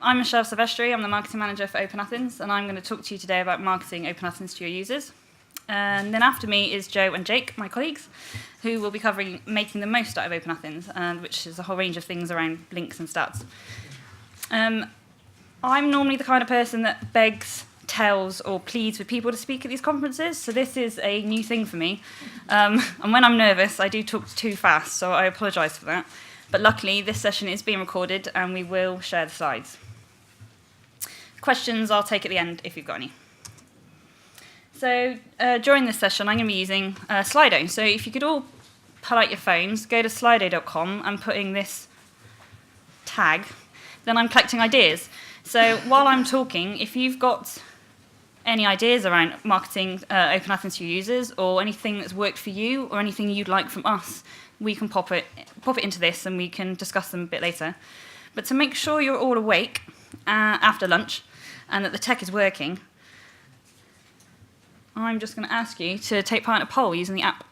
I'm Michelle Silvestri, I'm the marketing manager for OpenAthens, and I'm going to talk to you today about marketing OpenAthens to your users. And then after me is Joe and Jake, my colleagues, who will be covering making the most out of OpenAthens, which is a whole range of things around links and stats. I'm normally the kind of person that begs, tells, or pleads with people to speak at these conferences, so this is a new thing for me. And when I'm nervous, I do talk too fast, so I apologise for that. But luckily, this session is being recorded, and we will share the slides. Questions I'll take at the end if you've got any. So during this session, I'm going to be using Slido. So if you could all pull out your phones, go to slido.com and put in this tag, then I'm collecting ideas. So while I'm talking, if you've got any ideas around marketing OpenAthens to your users, or anything that's worked for you, or anything you'd like from us, we can pop it into this and we can discuss them a bit later. But to make sure you're all awake after lunch and that the tech is working, I'm just going to ask you to take part in a poll using the app.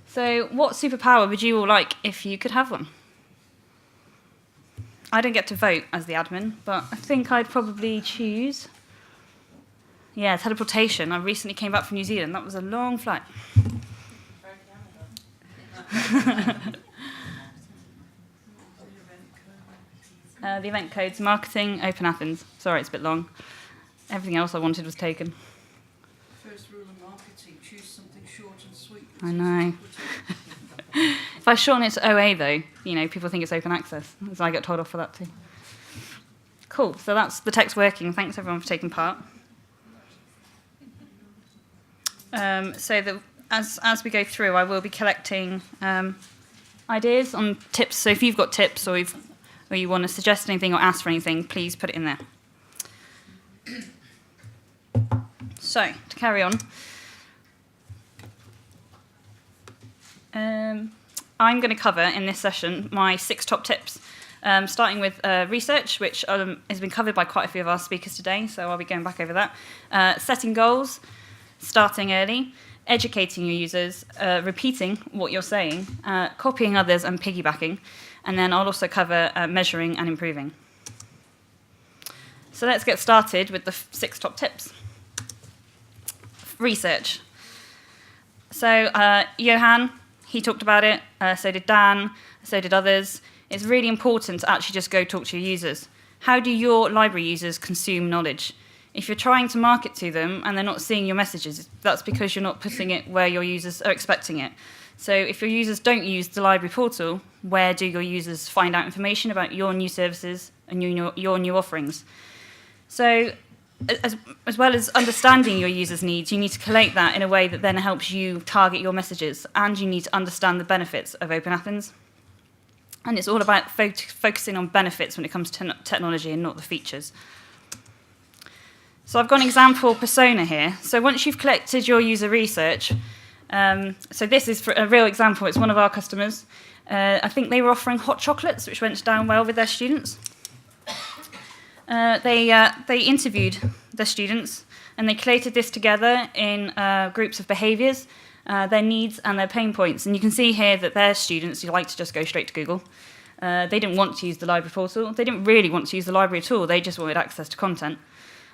So what superpower would you all like if you could have one? I don't get to vote as the admin, but I think I'd probably choose... Yeah, teleportation. I recently came back from New Zealand. That was a long flight. The event code's marketing OpenAthens. Sorry, it's a bit long. Everything else I wanted was taken. First rule of marketing, choose something short and sweet. I know. If I shorten it to OA, though, people think it's open access, so I get told off for that too. Cool, so that's the text working. Thanks, everyone, for taking part. As we go through, I will be collecting ideas on tips. So if you've got tips or you want to suggest anything or ask for anything, please put it in there. So, to carry on, I'm going to cover in this session my 6 top tips, starting with research, which has been covered by quite a few of our speakers today, so I'll be going back over that. Setting goals, starting early, educating your users, repeating what you're saying, copying others and piggybacking, and then I'll also cover measuring and improving. So let's get started with the 6 top tips. Research. So Johan, he talked about it, so did Dan, so did others. It's really important to actually just go talk to your users. How do your library users consume knowledge? If you're trying to market to them and they're not seeing your messages, that's because you're not putting it where your users are expecting it. So if your users don't use the library portal, where do your users find out information about your new services and your new offerings? So as well as understanding your users' needs, you need to collate that in a way that then helps you target your messages, and you need to understand the benefits of OpenAthens. And it's all about focusing on benefits when it comes to technology and not the features. So I've got an example persona here. So once you've collected your user research, so this is for a real example. It's one of our customers. I think they were offering hot chocolates, which went down well with their students. They interviewed their students, and they collated this together in groups of behaviours, their needs and their pain points. And you can see here that their students, you like to just go straight to Google. They didn't want to use the library portal. They didn't really want to use the library at all. They just wanted access to content.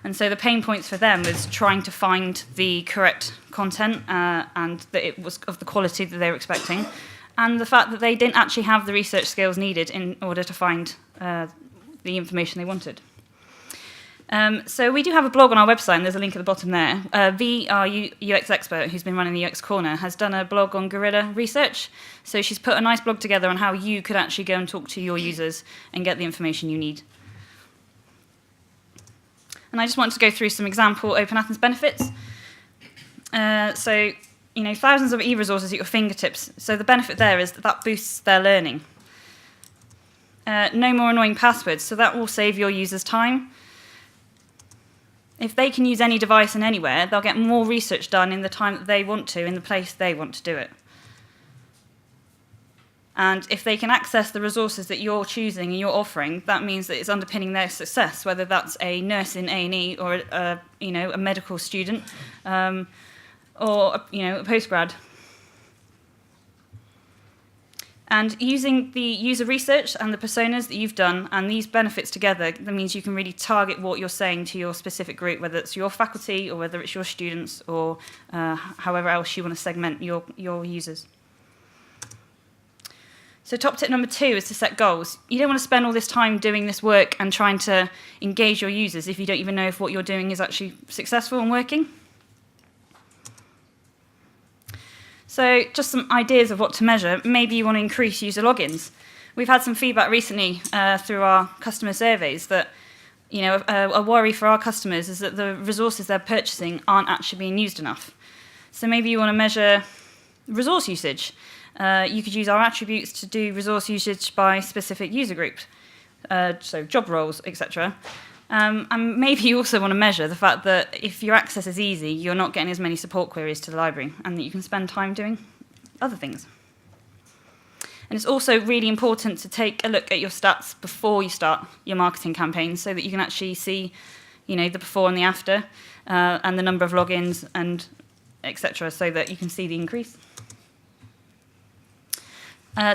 And so the pain points for them was trying to find the correct content and that it was of the quality that they were expecting, and the fact that they didn't actually have the research skills needed in order to find the information they wanted. So we do have a blog on our website, and there's a link at the bottom there. V, our UX expert, who's been running the UX Corner, has done a blog on guerrilla research. So she's put a nice blog together on how you could actually go and talk to your users and get the information you need. And I just want to go through some example OpenAthens benefits. So, thousands of e-resources at your fingertips. So the benefit there is that boosts their learning. No more annoying passwords, so that will save your users time. If they can use any device and anywhere, they'll get more research done in the time that they want to, in the place they want to do it. And if they can access the resources that you're choosing and you're offering, that means that it's underpinning their success, whether that's a nurse in A&E or a medical student or a postgrad. And using the user research and the personas that you've done and these benefits together, that means you can really target what you're saying to your specific group, whether it's your faculty or whether it's your students or however else you want to segment your users. So top tip number 2 is to set goals. You don't want to spend all this time doing this work and trying to engage your users if you don't even know if what you're doing is actually successful and working. So just some ideas of what to measure. Maybe you want to increase user logins. We've had some feedback recently through our customer surveys that a worry for our customers is that the resources they're purchasing aren't actually being used enough. So maybe you want to measure resource usage. You could use our attributes to do resource usage by specific user groups, so job roles, etc. And maybe you also want to measure the fact that if your access is easy, you're not getting as many support queries to the library, and that you can spend time doing other things. And it's also really important to take a look at your stats before you start your marketing campaign so that you can actually see the before and the after, and the number of logins, and etc., so that you can see the increase.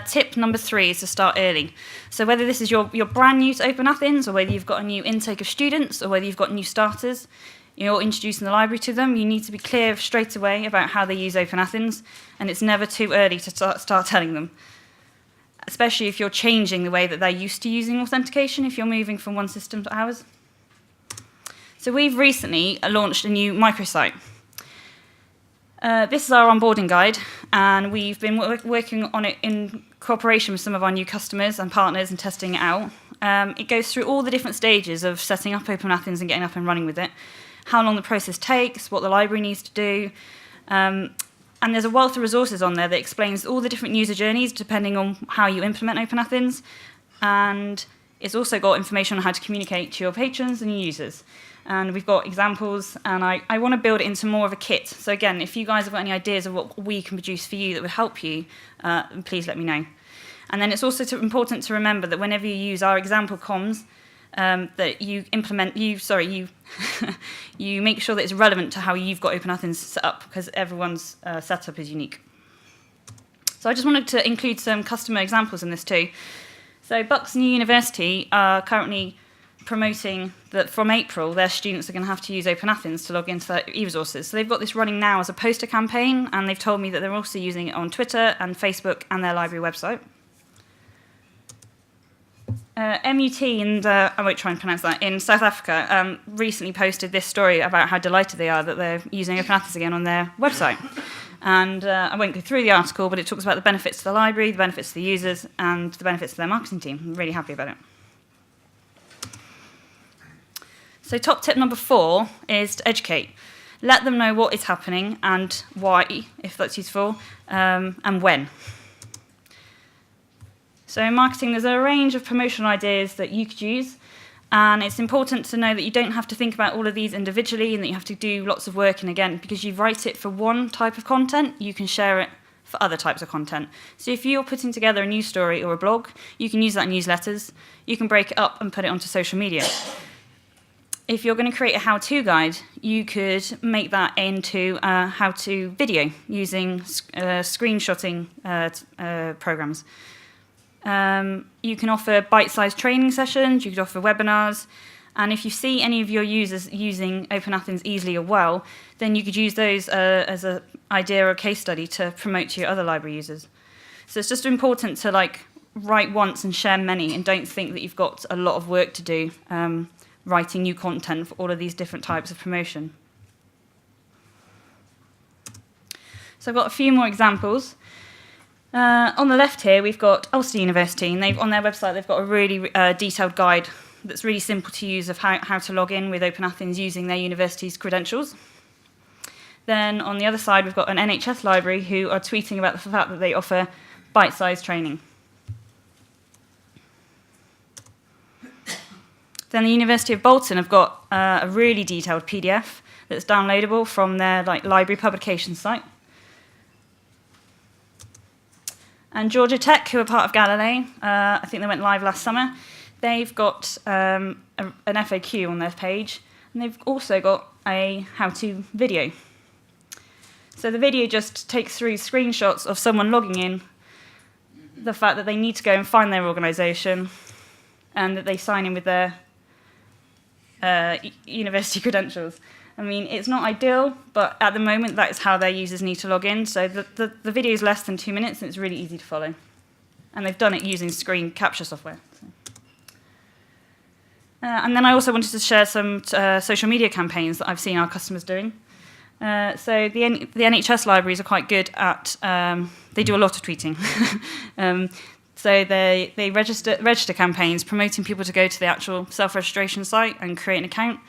Tip number 3 is to start early. So whether this is your brand new to OpenAthens, or whether you've got a new intake of students, or whether you've got new starters, you're introducing the library to them, you need to be clear straight away about how they use OpenAthens, and it's never too early to start telling them, especially if you're changing the way that they're used to using authentication, if you're moving from one system to ours. So we've recently launched a new microsite. This is our onboarding guide, and we've been working on it in cooperation with some of our new customers and partners and testing it out. It goes through all the different stages of setting up OpenAthens and getting up and running with it, how long the process takes, what the library needs to do, and there's a wealth of resources on there that explains all the different user journeys depending on how you implement OpenAthens, and it's also got information on how to communicate to your patrons and your users. And we've got examples, and I want to build it into more of a kit. So again, if you guys have got any ideas of what we can produce for you that would help you, please let me know. And then it's also important to remember that whenever you use our example comms, that you you make sure that it's relevant to how you've got OpenAthens set up, because everyone's setup is unique. So I just wanted to include some customer examples in this too. So Bucks New University are currently promoting that from April, their students are going to have to use OpenAthens to log into their e-resources. So they've got this running now as a poster campaign, and they've told me that they're also using it on Twitter and Facebook and their library website. MUT, and I won't try and pronounce that, in South Africa, recently posted this story about how delighted they are that they're using OpenAthens again on their website. And I won't go through the article, but it talks about the benefits to the library, the benefits to the users, and the benefits to their marketing team. I'm really happy about it. So top tip number 4 is to educate. Let them know what is happening and why, if that's useful, and when. So in marketing, there's a range of promotional ideas that you could use, and it's important to know that you don't have to think about all of these individually and that you have to do lots of work. And again, because you write it for one type of content, you can share it for other types of content. So if you're putting together a news story or a blog, you can use that in newsletters. You can break it up and put it onto social media. If you're going to create a how-to guide, you could make that into a how-to video using screenshotting programs. You can offer bite-sized training sessions, you could offer webinars, and if you see any of your users using OpenAthens easily or well, then you could use those as an idea or a case study to promote to your other library users. So it's just important to write once and share many, and don't think that you've got a lot of work to do writing new content for all of these different types of promotion. So I've got a few more examples. On the left here, we've got Ulster University, and on their website, they've got a really detailed guide that's really simple to use of how to log in with OpenAthens using their university's credentials. Then on the other side, we've got an NHS library who are tweeting about the fact that they offer bite-sized training. Then the University of Bolton have got a really detailed PDF that's downloadable from their library publication site. And Georgia Tech, who are part of Galilei, I think they went live last summer, they've got an FAQ on their page, and they've also got a how-to video. So the video just takes through screenshots of someone logging in, the fact that they need to go and find their organisation and that they sign in with their university credentials. I mean, it's not ideal, but at the moment, that is how their users need to log in. So the video is less than 2 minutes, and it's really easy to follow. And they've done it using screen capture software. So. And then I also wanted to share some social media campaigns that I've seen our customers doing. So the NHS libraries are quite good at, they do a lot of tweeting. So they register campaigns promoting people to go to the actual self-registration site and create an account.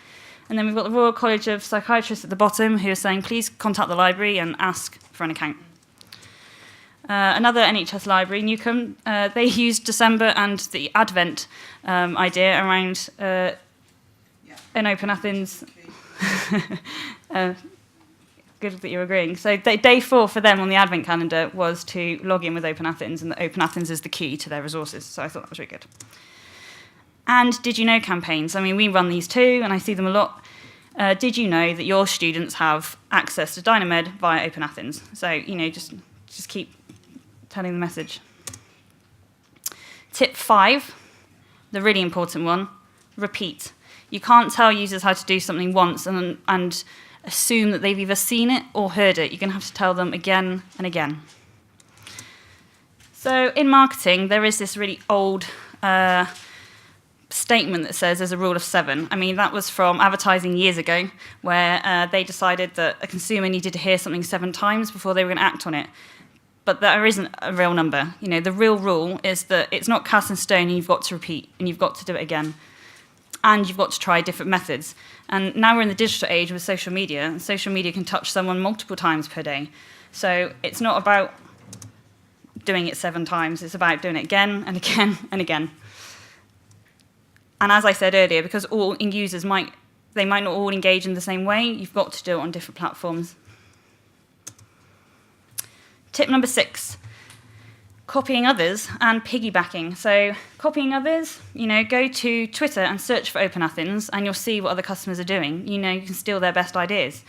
And then we've got the Royal College of Psychiatrists at the bottom who are saying, please contact the library and ask for an account. Another NHS library, Newcombe, they used December and the Advent idea around an OpenAthens. Good that you're agreeing. So day 4 for them on the Advent calendar was to log in with OpenAthens, and that OpenAthens is the key to their resources. So I thought that was really good. And did you know campaigns? I mean, we run these too, and I see them a lot. Did you know that your students have access to Dynamed via OpenAthens? So, you know, just keep telling the message. Tip 5, the really important one, repeat. You can't tell users how to do something once and assume that they've either seen it or heard it. You're going to have to tell them again and again. So in marketing, there is this really old statement that says there's a rule of 7. I mean, that was from advertising years ago, where they decided that a consumer needed to hear something 7 times before they were going to act on it. But there isn't a real number. You know, the real rule is that it's not cast in stone, and you've got to repeat, and you've got to do it again. And you've got to try different methods. And now we're in the digital age with social media, and social media can touch someone multiple times per day. So it's not about doing it 7 times, it's about doing it again and again and again. And as I said earlier, because all users might not all engage in the same way, you've got to do it on different platforms. Tip number 6, copying others and piggybacking. So copying others, you know, go to Twitter and search for OpenAthens, and you'll see what other customers are doing. You know, you can steal their best ideas.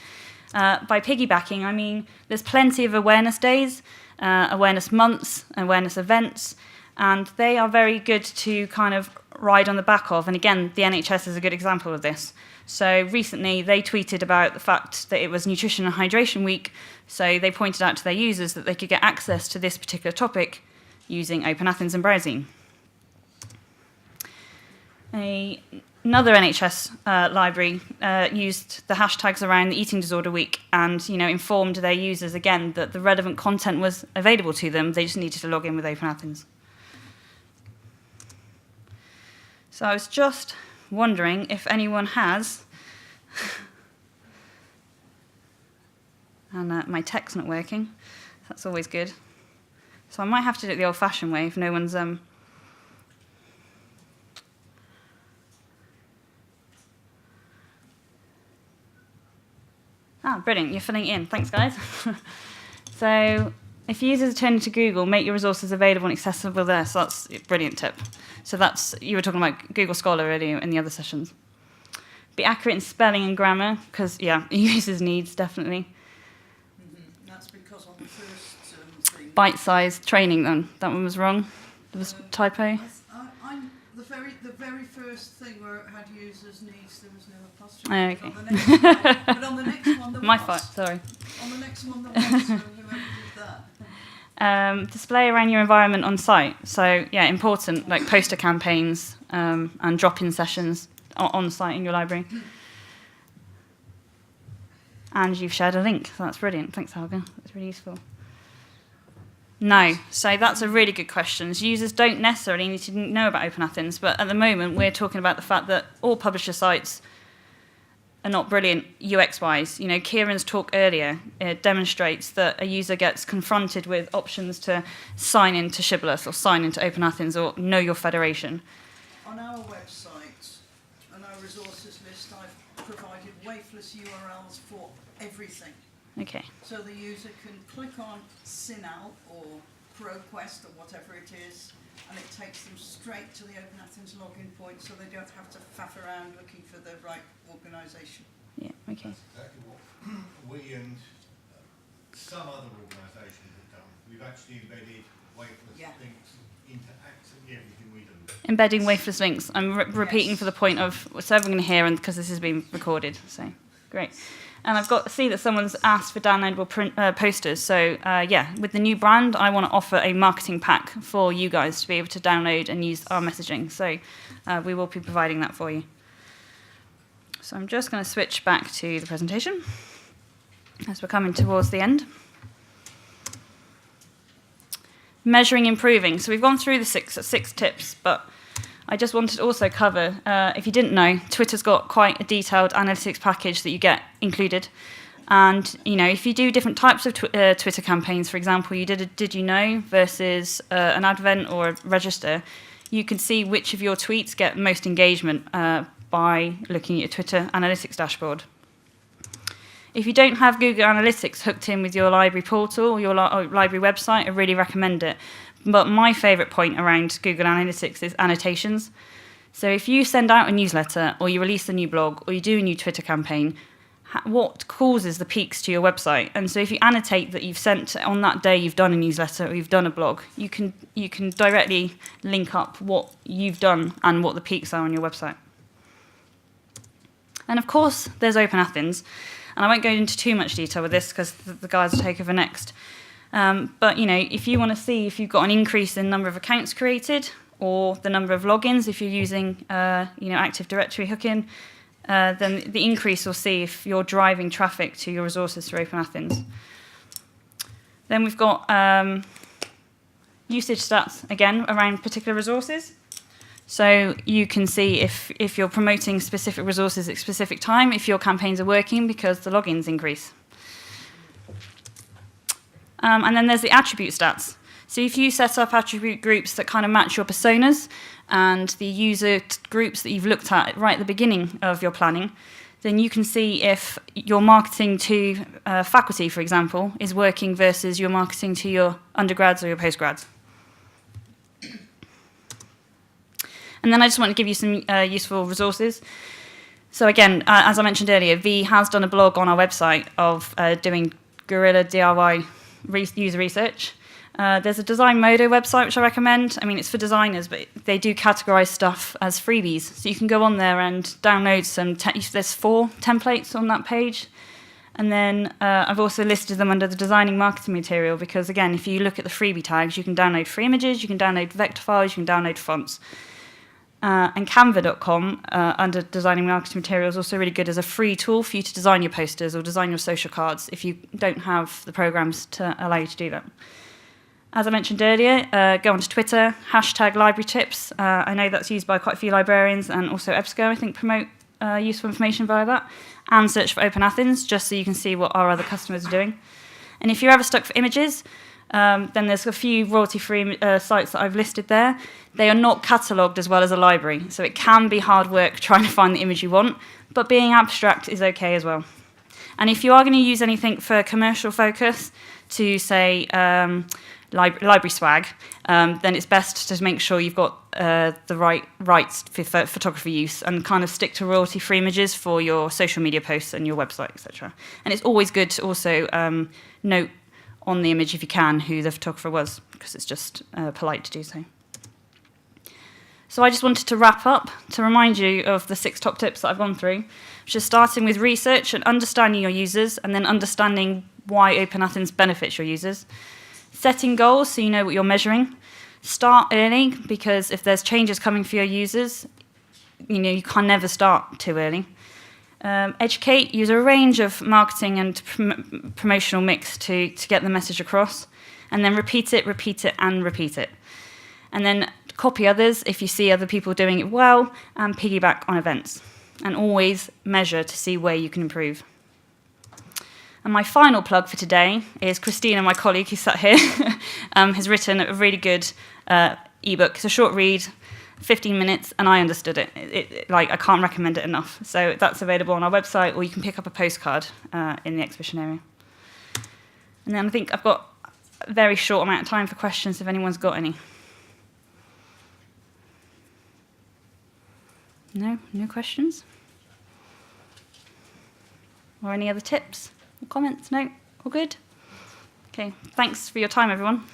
By piggybacking, I mean there's plenty of awareness days, awareness months, awareness events, and they are very good to kind of ride on the back of. And again, the NHS is a good example of this. So recently, they tweeted about the fact that it was Nutrition and Hydration Week, so they pointed out to their users that they could get access to this particular topic using OpenAthens and browsing. Another NHS library used the hashtags around the Eating Disorder Week and, you know, informed their users again that the relevant content was available to them. They just needed to log in with OpenAthens. So I was just wondering if anyone has, and my tech's not working. That's always good. So I might have to do it the old-fashioned way if no one's brilliant, you're filling it in. Thanks, guys. So if users are turning to Google, make your resources available and accessible there. So that's a brilliant tip. So that's, you were talking about Google Scholar earlier in the other sessions. Be accurate in spelling and grammar, because, yeah, users' needs, definitely. That's because on the first thing... Bite-sized training, then. That one was wrong. There was a typo. The very first thing where it had users' needs, there was no apostrophe. Oh, okay. But on the next one, there was. My fault, sorry. On the next one, there was, so whoever did that. Display around your environment on site. So, yeah, important, like poster campaigns and drop-in sessions on site in your library. And you've shared a link, so that's brilliant. Thanks, Helga. That's really useful. No, so that's a really good question. Users don't necessarily need to know about OpenAthens, but at the moment we're talking about the fact that all publisher sites are not brilliant UX-wise. You know, Kieran's talk earlier, it demonstrates that a user gets confronted with options to sign into Shibboleth or sign into OpenAthens or know your federation. On our website, on our resources list, I've provided wafeless URLs for everything. Okay. So the user can click on SynAll or ProQuest or whatever it is, and it takes them straight to the OpenAthens login point, so they don't have to faff around looking for the right organisation. Yeah, okay. That's exactly what we and some other organisations have done. We've actually embedded wafeless links Embedding wafeless links. I'm repeating Yes. for the point of so everyone can hear, and because this is being recorded. So great. And I've got to see that someone's asked for downloadable posters. So yeah, with the new brand, I want to offer a marketing pack for you guys to be able to download and use our messaging. So we will be providing that for you. So I'm just going to switch back to the presentation as we're coming towards the end. Measuring, improving. So we've gone through the six tips, but I just wanted to also cover, if you didn't know, Twitter's got quite a detailed analytics package that you get included. And, you know, if you do different types of Twitter campaigns, for example, you did a Did You Know versus an advent or a register, you can see which of your tweets get most engagement by looking at your Twitter analytics dashboard. If you don't have Google Analytics hooked in with your library portal or your library website, I really recommend it. But my favourite point around Google Analytics is annotations. So if you send out a newsletter or you release a new blog or you do a new Twitter campaign, what causes the peaks to your website? And so if you annotate that you've sent on that day you've done a newsletter or you've done a blog, you can directly link up what you've done and what the peaks are on your website. And of course, there's OpenAthens. And I won't go into too much detail with this because the guys will take over next. But you know, if you want to see if you've got an increase in number of accounts created or the number of logins, if you're using you know, Active Directory hooking, then the increase will see if you're driving traffic to your resources through OpenAthens. Then we've got usage stats again around particular resources. So you can see if you're promoting specific resources at a specific time, if your campaigns are working because the logins increase. And then there's the attribute stats. So if you set up attribute groups that kind of match your personas and the user groups that you've looked at right at the beginning of your planning, then you can see if your marketing to faculty, for example, is working versus your marketing to your undergrads or your postgrads. And then I just want to give you some useful resources. So again, as I mentioned earlier, V has done a blog on our website of doing guerrilla DIY user research. There's a Design Modo website, which I recommend. I mean, it's for designers, but they do categorize stuff as freebies. So you can go on there and download some, there's 4 templates on that page. And then I've also listed them under the designing marketing material because, again, if you look at the freebie tags, you can download free images, you can download vector files, you can download fonts. And Canva.com, under designing marketing materials, is also really good as a free tool for you to design your posters or design your social cards if you don't have the programs to allow you to do that. As I mentioned earlier, go onto Twitter, #LibraryTips. I know that's used by quite a few librarians and also EBSCO, I think, promote useful information via that. And search for OpenAthens, just so you can see what our other customers are doing. And if you're ever stuck for images, then there's a few royalty-free sites that I've listed there. They are not catalogued as well as a library, so it can be hard work trying to find the image you want, but being abstract is okay as well. And if you are going to use anything for commercial focus, to say library swag, then it's best to make sure you've got the right rights for photography use and kind of stick to royalty-free images for your social media posts and your website, etc. And it's always good to also note on the image, if you can, who the photographer was, because it's just polite to do so. So I just wanted to wrap up to remind you of the 6 top tips that I've gone through, which is starting with research and understanding your users, and then understanding why OpenAthens benefits your users. Setting goals so you know what you're measuring. Start early, because if there's changes coming for your users, you know, you can never start too early. Educate, use a range of marketing and promotional mix to get the message across. And then repeat it, and repeat it. And then copy others if you see other people doing it well, and piggyback on events. And always measure to see where you can improve. And my final plug for today is Christina, my colleague who sat here, has written a really good ebook. It's a short read, 15 minutes, and I understood it. Like, I can't recommend it enough. So that's available on our website, or you can pick up a postcard in the exhibition area. And then I think I've got a very short amount of time for questions if anyone's got any. No questions? Or any other tips or comments? No? All good? Okay, thanks for your time, everyone.